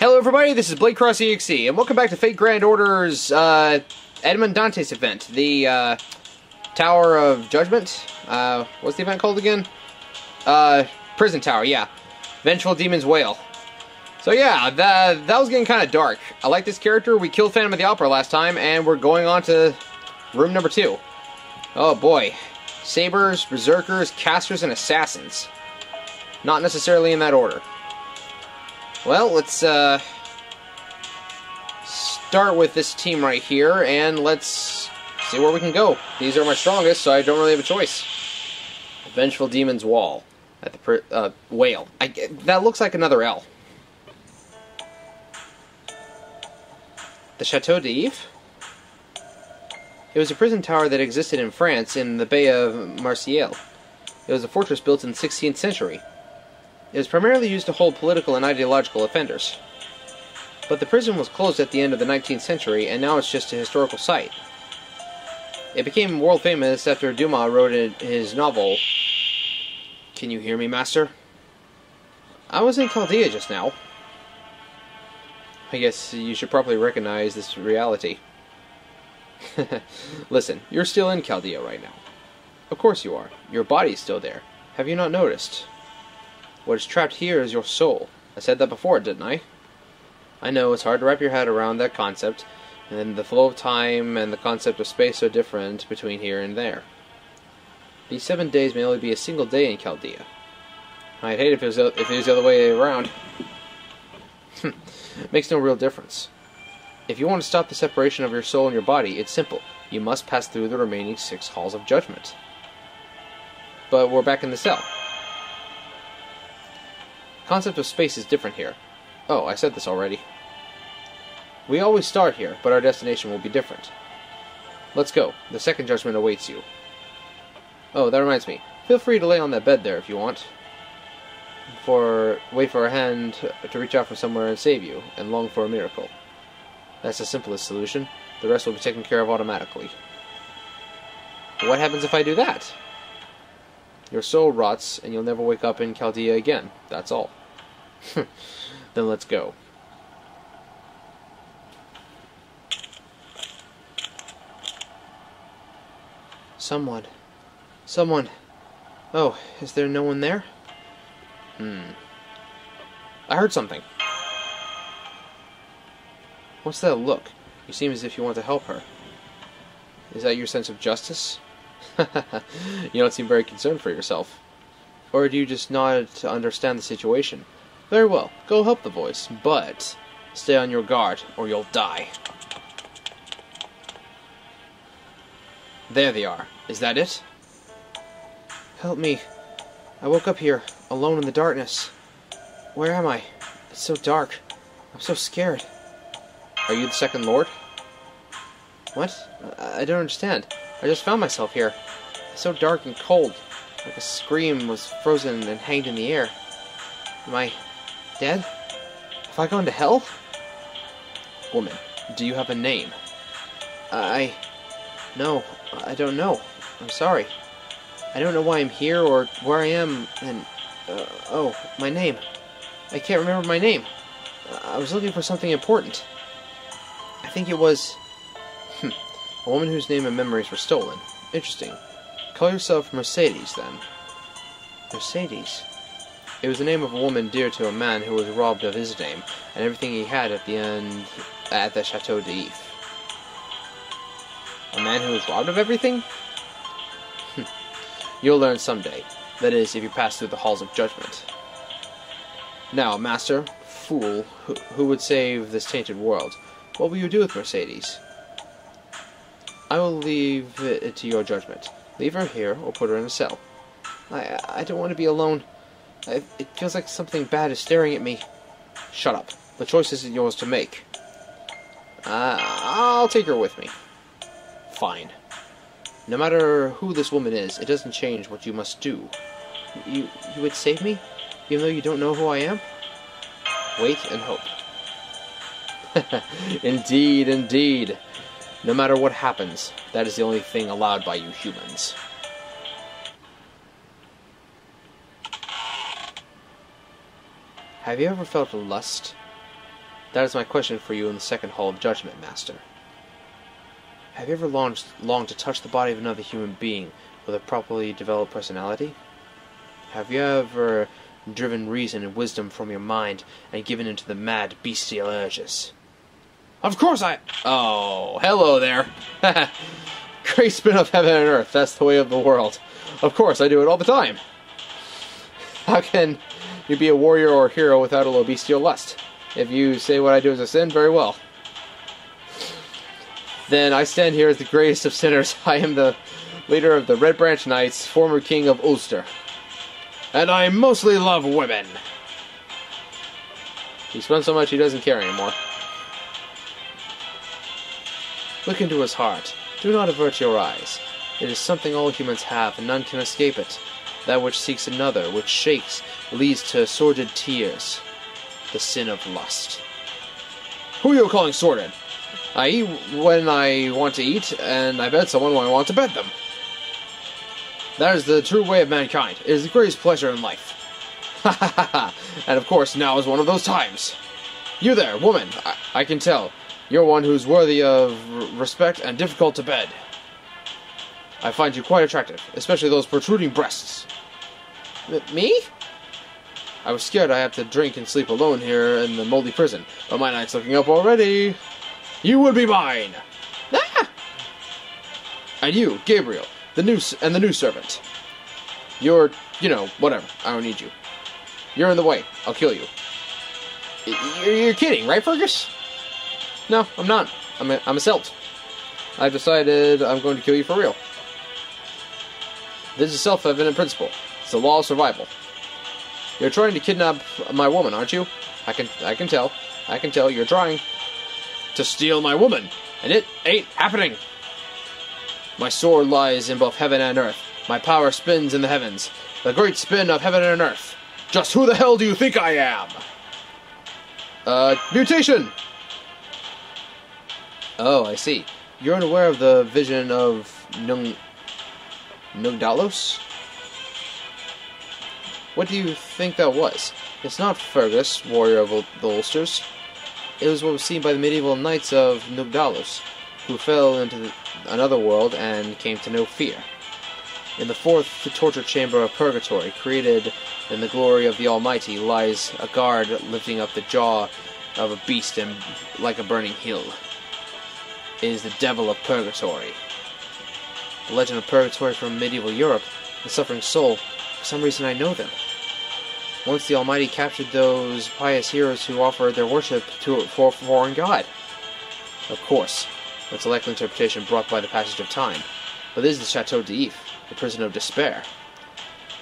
Hello everybody, this is Blade Cross EXE, and welcome back to Fate Grand Order's Edmond Dantes event, the Tower of Judgment. What's the event called again? Prison Tower, yeah. Vengeful Demon's Wail. So yeah, that was getting kind of dark. I like this character. We killed Phantom of the Opera last time, and we're going on to room number 2. Oh boy. Sabers, Berserkers, Casters, and Assassins. Not necessarily in that order. Well, let's start with this team right here, and let's see where we can go. These are my strongest, so I don't really have a choice. Vengeful Demon's Wall. At the Whale. That looks like another L. The Chateau d'If? It was a prison tower that existed in France in the Bay of Marseille. It was a fortress built in the 16th century. It was primarily used to hold political and ideological offenders. But the prison was closed at the end of the 19th century, and now it's just a historical site. It became world famous after Dumas wrote his novel. Can you hear me, Master? I was in Chaldea just now. I guess you should probably recognize this reality. Listen, you're still in Chaldea right now. Of course you are. Your body's still there. Have you not noticed? What is trapped here is your soul. I said that before, didn't I? I know, it's hard to wrap your head around that concept, and the flow of time and the concept of space are different between here and there. These 7 days may only be a single day in Chaldea. I'd hate if it was the other way around. Makes no real difference. If you want to stop the separation of your soul and your body, it's simple. You must pass through the remaining 6 halls of judgment. But we're back in the cell. The concept of space is different here. Oh, I said this already. We always start here, but our destination will be different. Let's go. The second judgment awaits you. Oh, that reminds me. Feel free to lay on that bed there if you want. Wait for a hand to reach out from somewhere and save you, and long for a miracle. That's the simplest solution. The rest will be taken care of automatically. What happens if I do that? Your soul rots, and you'll never wake up in Chaldea again. That's all. Then let's go. Someone. Oh, is there no one there? I heard something. What's that look? You seem as if you want to help her. Is that your sense of justice? You don't seem very concerned for yourself. Or do you just nod to understand the situation? Very well, go help the voice, but stay on your guard, or you'll die. There they are. Is that it? Help me. I woke up here, alone in the darkness. Where am I? It's so dark. I'm so scared. Are you the Second Lord? What? I don't understand. I just found myself here. It's so dark and cold. Like a scream was frozen and hanged in the air. Am I dead? Have I gone to hell? Woman, do you have a name? No, I don't know. I'm sorry. I don't know why I'm here or where I am, and... oh, my name. I can't remember my name. I was looking for something important. I think it was... a woman whose name and memories were stolen. Interesting. Call yourself Mercedes, then. Mercedes? It was the name of a woman dear to a man who was robbed of his name, and everything he had at the end... at the Chateau d'If. A man who was robbed of everything? You'll learn someday. That is, if you pass through the halls of judgment. Now, Master, fool, who would save this tainted world? What will you do with Mercedes? I will leave it to your judgment. Leave her here, or put her in a cell. I don't want to be alone. It feels like something bad is staring at me. Shut up. The choice isn't yours to make. I'll take her with me. Fine. No matter who this woman is, it doesn't change what you must do. You would save me? Even though you don't know who I am? Wait and hope. Indeed, indeed. No matter what happens, that is the only thing allowed by you humans. Have you ever felt lust? That is my question for you in the second hall of judgment, Master. Have you ever longed to touch the body of another human being with a properly developed personality? Have you ever driven reason and wisdom from your mind and given into the mad bestial urges? Of course I... Oh, hello there. Great spin of heaven and earth. That's the way of the world. Of course, I do it all the time. How can you be a warrior or a hero without a low bestial lust? If you say what I do is a sin, very well. Then I stand here as the greatest of sinners. I am the leader of the Red Branch Knights, former king of Ulster. And I mostly love women. He spun so much he doesn't care anymore. Look into his heart. Do not avert your eyes. It is something all humans have, and none can escape it. That which seeks another, which shakes, leads to sordid tears. The sin of lust. Who are you calling sordid? I eat when I want to eat, and I bed someone when I want to bed them. That is the true way of mankind. It is the greatest pleasure in life. Ha ha ha ha! And of course, now is one of those times. You there, woman, I can tell. You're one who's worthy of respect and difficult to bed. I find you quite attractive, especially those protruding breasts. Me? I was scared I have to drink and sleep alone here in the moldy prison, but my night's looking up already. You would be mine! Ah! And you, Gabriel, the new servant. You're, whatever. I don't need you. You're in the way. I'll kill you. You're kidding, right, Fergus? No, I'm not. I'm a Celt. I've decided I'm going to kill you for real. This is self-evident principle. It's the law of survival. You're trying to kidnap my woman, aren't you? I can tell. I can tell you're trying to steal my woman, and it ain't happening. My sword lies in both heaven and earth. My power spins in the heavens. The great spin of heaven and earth. Just who the hell do you think I am? Mutation! Oh, I see. You're unaware of the vision of Nugdalos? What do you think that was? It's not Fergus, warrior of the Ulsters. It was what was seen by the medieval knights of Nugdalos, who fell into another world and came to know fear. In the fourth torture chamber of Purgatory, created in the glory of the Almighty, lies a guard lifting up the jaw of a beast like a burning hill. It is the devil of Purgatory. The legend of Purgatory from medieval Europe, the suffering soul. For some reason I know them. Once the Almighty captured those pious heroes who offered their worship for a foreign god. Of course, that's a likely interpretation brought by the passage of time. But this is the Chateau d'If, the prison of despair.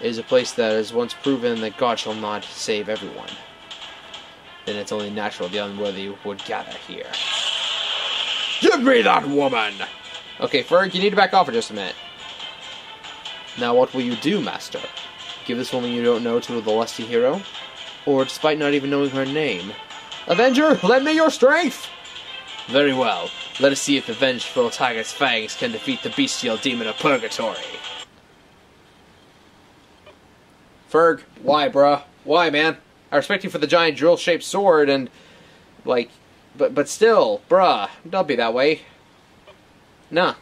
It is a place that has once proven that God shall not save everyone. Then it's only natural the unworthy would gather here. Give me that woman! Okay, Ferg, you need to back off for just a minute. Now what will you do, Master? Give this woman you don't know to the lusty hero? Or, despite not even knowing her name, Avenger, lend me your strength! Very well. Let us see if the vengeful tiger's fangs can defeat the bestial demon of Purgatory. Ferg, why, bruh? Why, man? I respect you for the giant drill-shaped sword and, but still, bruh, don't be that way. Nah.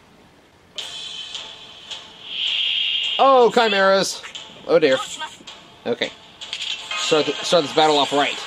Oh, chimeras! Oh dear. Okay. Start this battle off right.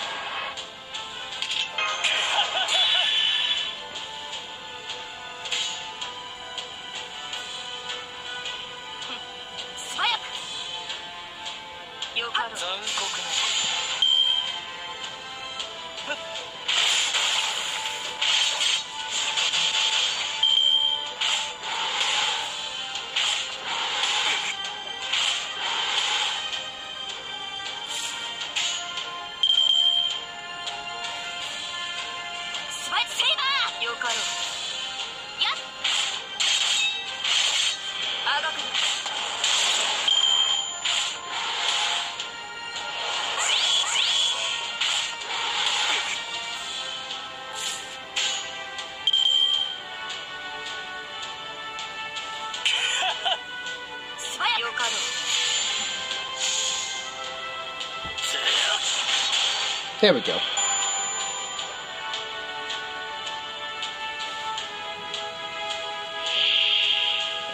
There we go.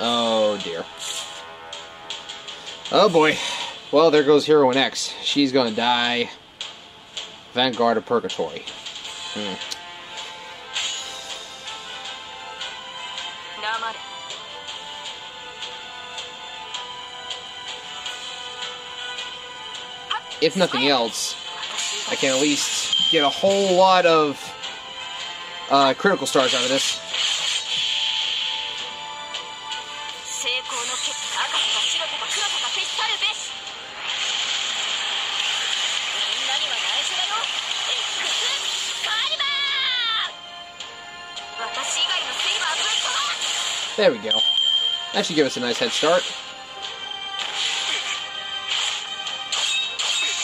Oh, dear. Oh, boy. Well, there goes Heroine X. She's gonna die. Vanguard of Purgatory. If nothing else, I can at least get a whole lot of critical stars out of this. There we go. That should give us a nice head start.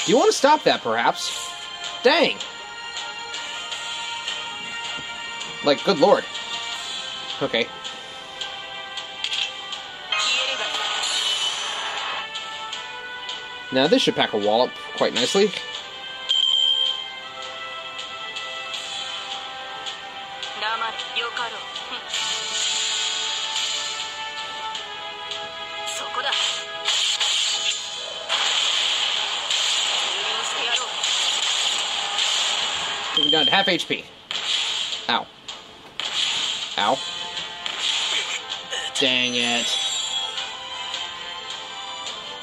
Do you want to stop that, perhaps? Dang! Like, good lord. Okay. Now, this should pack a wallop quite nicely. We're down to half HP. Ow. Ow. Dang it.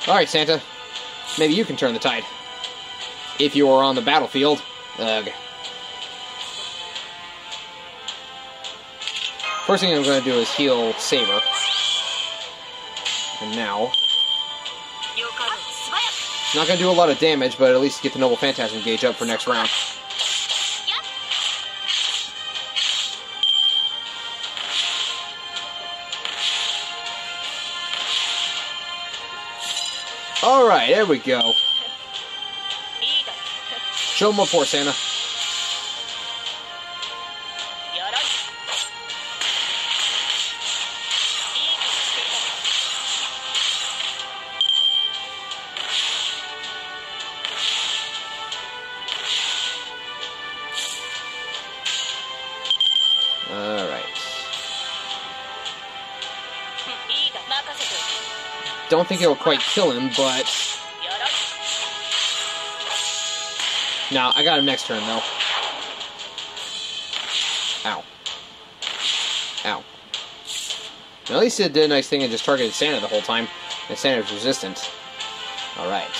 Alright, Santa. Maybe you can turn the tide. If you are on the battlefield. Ugh. First thing I'm going to do is heal Saber. And now... Not going to do a lot of damage, but at least get the Noble Phantasm gauge up for next round. Alright, there we go. Show them what for, Santa. Alright. Don't think it'll quite kill him, but... No, I got him next turn, though. Ow. Ow. Now, at least it did a nice thing and just targeted Santa the whole time, and Santa's resistant. Alright.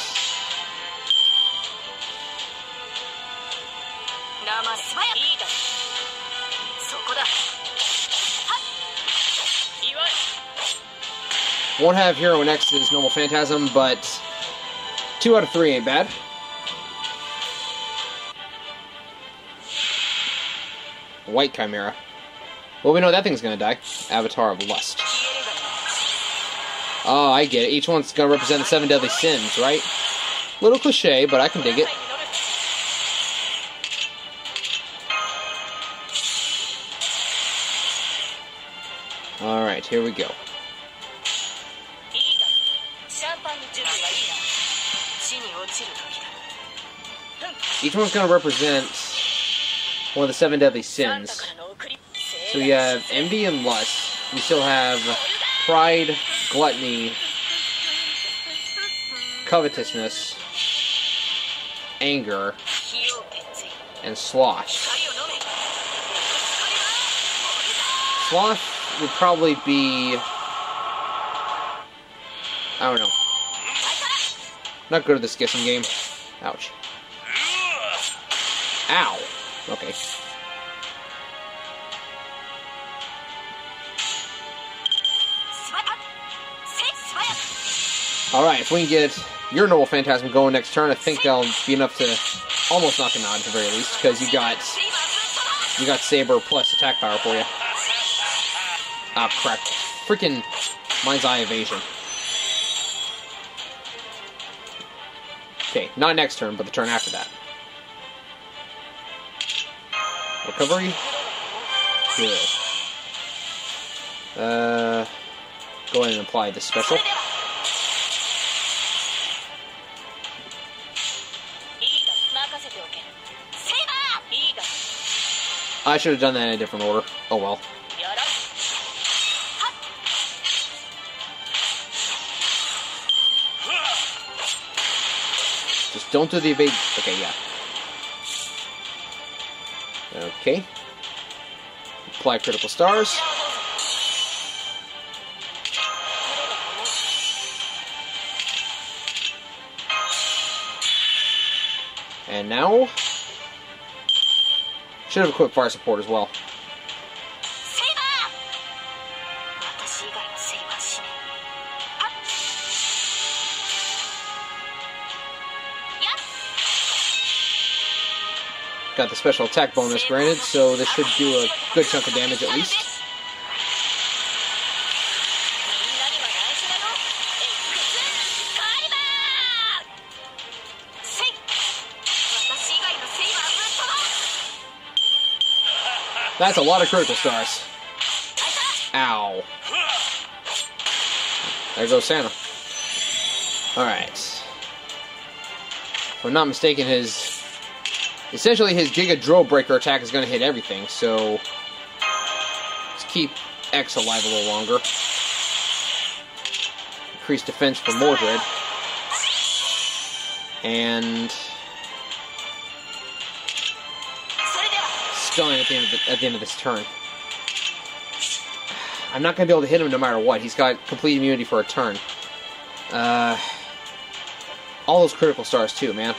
Won't have Heroine X's Noble Phantasm, but 2 out of 3 ain't bad. White Chimera. Well, we know that thing's gonna die. Avatar of Lust. Oh, I get it. Each one's gonna represent the 7 deadly sins, right? Little cliche, but I can dig it. Alright, here we go. Each one's going to represent one of the 7 deadly sins. So we have envy and lust. We still have pride, gluttony, covetousness, anger, and sloth. Sloth would probably be... I don't know. Not good at this guessing game. Ouch. Ow. Okay. Alright, if we can get your Noble Phantasm going next turn, I think that'll be enough to almost knock him out at the very least, because you got Saber plus attack power for you. Ah, crap. Freaking Mind's Eye evasion. Okay, not next turn, but the turn after that. Recovery? Good. Go ahead and apply this special. I should have done that in a different order. Oh well. Don't do the evade. Okay, yeah. Okay. Apply critical stars. And now... should have a quick fire support as well. Got the special attack bonus granted, so this should do a good chunk of damage at least. That's a lot of critical stars. Ow. There goes Santa. Alright. If I'm not mistaken, essentially his Giga Drill Breaker attack is going to hit everything, so let's keep X alive a little longer. Increase defense for Mordred. And stunning at the end of this turn. I'm not going to be able to hit him no matter what. He's got complete immunity for a turn. All those critical stars too, man.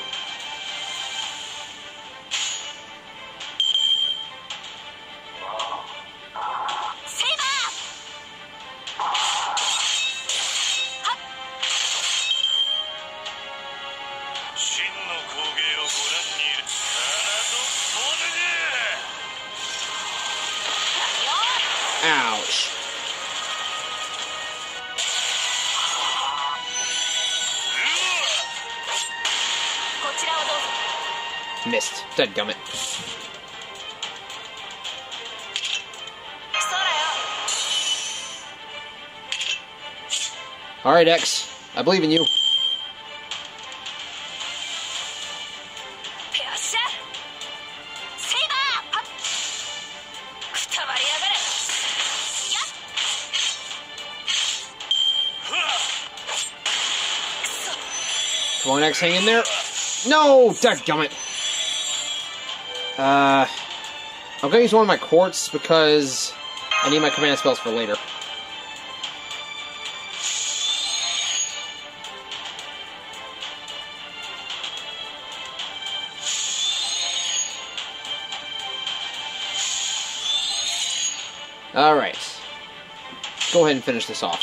Ouch. Missed. Dadgummit. Alright, X. I believe in you. Come on, X, hang in there. No! Dadgummit. I'm gonna use one of my quartz because I need my command spells for later. Alright. Go ahead and finish this off.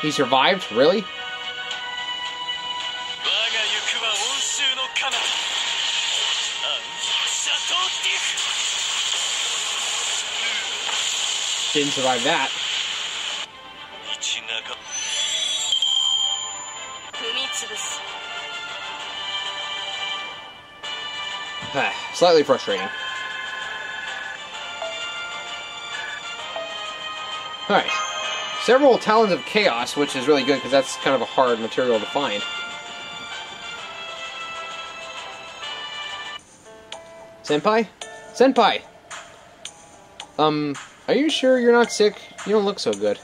He survived? Really? Didn't survive that. Slightly frustrating. Alright. Several Talons of Chaos, which is really good because that's kind of a hard material to find. Senpai? Senpai! Are you sure you're not sick? You don't look so good.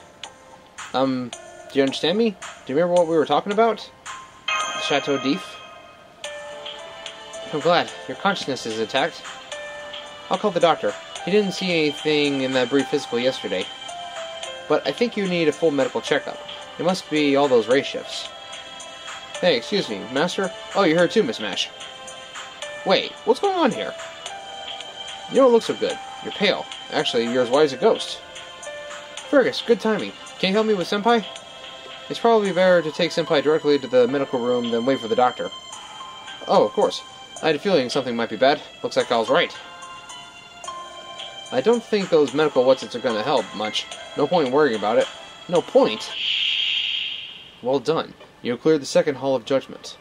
Do you understand me? Do you remember what we were talking about? The Chateau d'If? I'm glad. Your consciousness is intact. I'll call the doctor. He didn't see anything in that brief physical yesterday. But I think you need a full medical checkup. It must be all those race shifts. Hey, excuse me, Master? Oh, you're here too, Miss Mash. Wait, what's going on here? You don't look so good. You're pale. Actually, you're as white as a ghost. Fergus, good timing. Can you help me with Senpai? It's probably better to take Senpai directly to the medical room than wait for the doctor. Oh, of course. I had a feeling something might be bad. Looks like I was right. I don't think those medical whatsits are going to help much. No point in worrying about it. No point? Well done. You have cleared the second Hall of Judgment.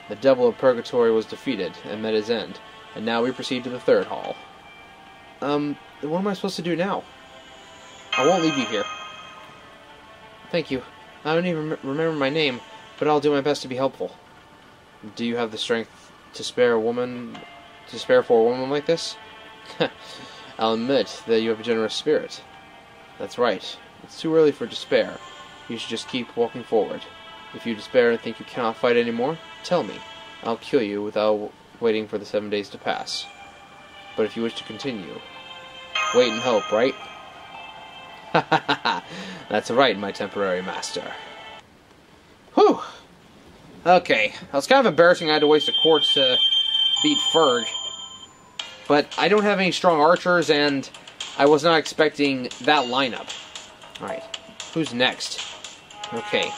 The Devil of Purgatory was defeated and met his end. And now we proceed to the third hall. What am I supposed to do now? I won't leave you here. Thank you. I don't even remember my name. but I'll do my best to be helpful. Do you have the strength to spare for a woman like this? I'll admit that you have a generous spirit. That's right. It's too early for despair. You should just keep walking forward. If you despair and think you cannot fight anymore, tell me. I'll kill you without waiting for the 7 days to pass. But if you wish to continue, wait and hope, right? That's right, my temporary master. Whew! Okay, that was kind of embarrassing I had to waste a quartz to beat Ferg. But I don't have any strong archers, and I was not expecting that lineup. Alright, who's next? Okay,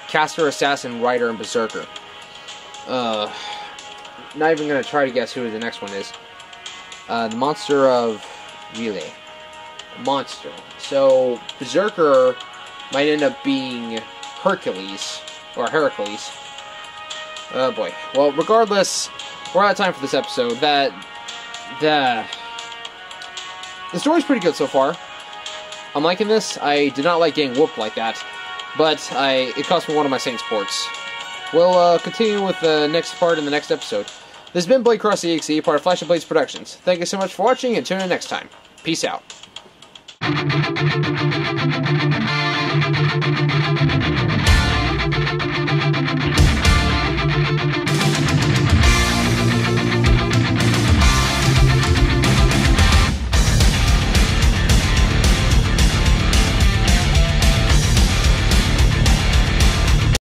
Caster, Assassin, Rider, and Berserker. Not even gonna try to guess who the next one is. The Monster of Relay. Monster. So, Berserker might end up being Hercules. Or Heracles. Oh boy. Well, regardless, we're out of time for this episode. The story's pretty good so far. I'm liking this. I did not like getting whooped like that, but it cost me one of my Saints ports. We'll continue with the next part in the next episode. This has been Blade Cross EXE, part of Flash and Blades Productions. Thank you so much for watching, and tune in next time. Peace out.